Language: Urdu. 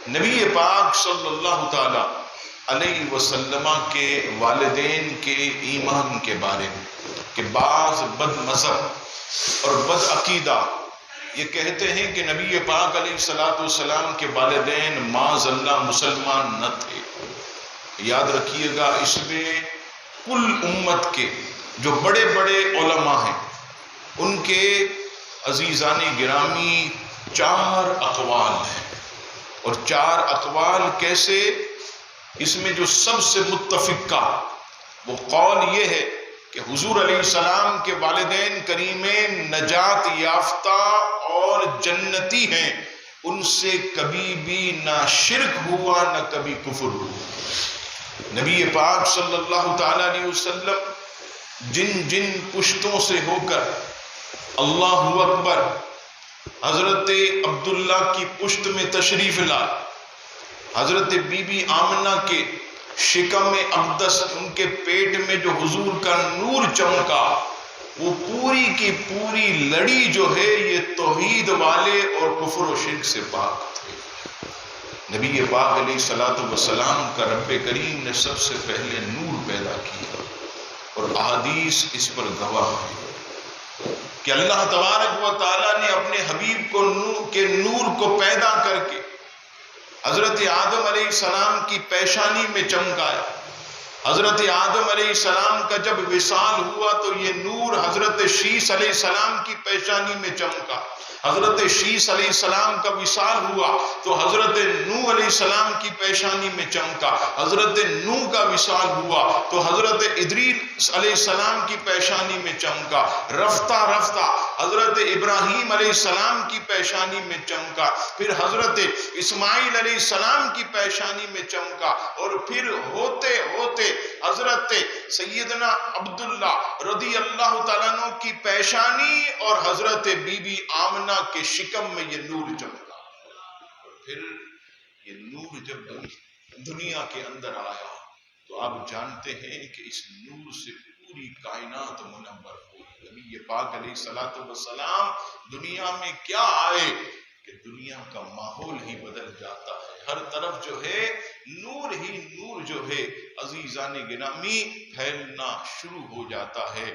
نبی پاک صلی اللہ تعالی علیہ وسلم کے والدین کے ایمان کے بارے میں کہ بعض بد مذہب اور بد عقیدہ یہ کہتے ہیں کہ نبی پاک علیہ السلام کے والدین معاذ اللہ مسلمان نہ تھے. یاد رکھیے گا اس میں کل امت کے جو بڑے بڑے علماء ہیں ان کے عزیزان گرامی 4 اقوال ہیں. اور 4 اقوال کیسے؟ اس میں جو سب سے متفقہ وہ قول یہ ہے کہ حضور علیہ السلام کے والدین کریمین نجات یافتہ اور جنتی ہیں. ان سے کبھی بھی نہ شرک ہوا نہ کبھی کفر ہوا. نبی پاک صلی اللہ تعالی علیہ وسلم جن پشتوں سے ہو کر اللہ اکبر حضرت عبداللہ کی پشت میں تشریف لائے، حضرت بی بی آمنہ کے شکم اقدس ان کے پیٹ میں جو حضور کا نور چمکا، وہ پوری کی پوری لڑی جو ہے یہ توحید والے اور کفر و شرک سے پاک تھے. نبی پاک علیہ السلام کا رب کریم نے سب سے پہلے نور پیدا کیا اور احادیث اس پر گواہ ہے کہ اللہ تبارک و تعالیٰ نے اپنے حبیب کو نور کو پیدا کر کے حضرت آدم علیہ السلام کی پیشانی میں چمکایا. حضرت آدم علیہ السلام کا جب وصال ہوا تو یہ نور حضرت شیس علیہ السلام کی پیشانی میں چمکا. حضرت شیس علیہ السلام کا وصال ہوا تو حضرت نوح علیہ السلام کی پیشانی میں چمکا. حضرت نوح کا وصال ہوا تو حضرت ادریس علیہ السلام کی پیشانی میں چمکا. رفتہ رفتہ حضرت ابراہیم علیہ السلام کی پیشانی میں چمکا، پھر حضرت اسماعیل علیہ السلام کی پیشانی میں چمکا، اور پھر ہوتے ہوتے حضرت سیدنا عبداللہ رضی اللہ تعالیٰ عنہ کی پیشانی اور حضرت بی بی آمنہ کے شکم میں یہ نور چمکا. پھر یہ نور جب دنیا کے اندر آیا تو آپ جانتے ہیں کہ اس نور سے پوری کائنات منور ہوئی. نبی پاک علیہ السلام دنیا میں کیا آئے کہ دنیا کا ماحول ہی بدل جاتا ہے. ہر طرف جو ہے نور ہی نور جو ہے عزیزان گرامی پھیلنا شروع ہو جاتا ہے.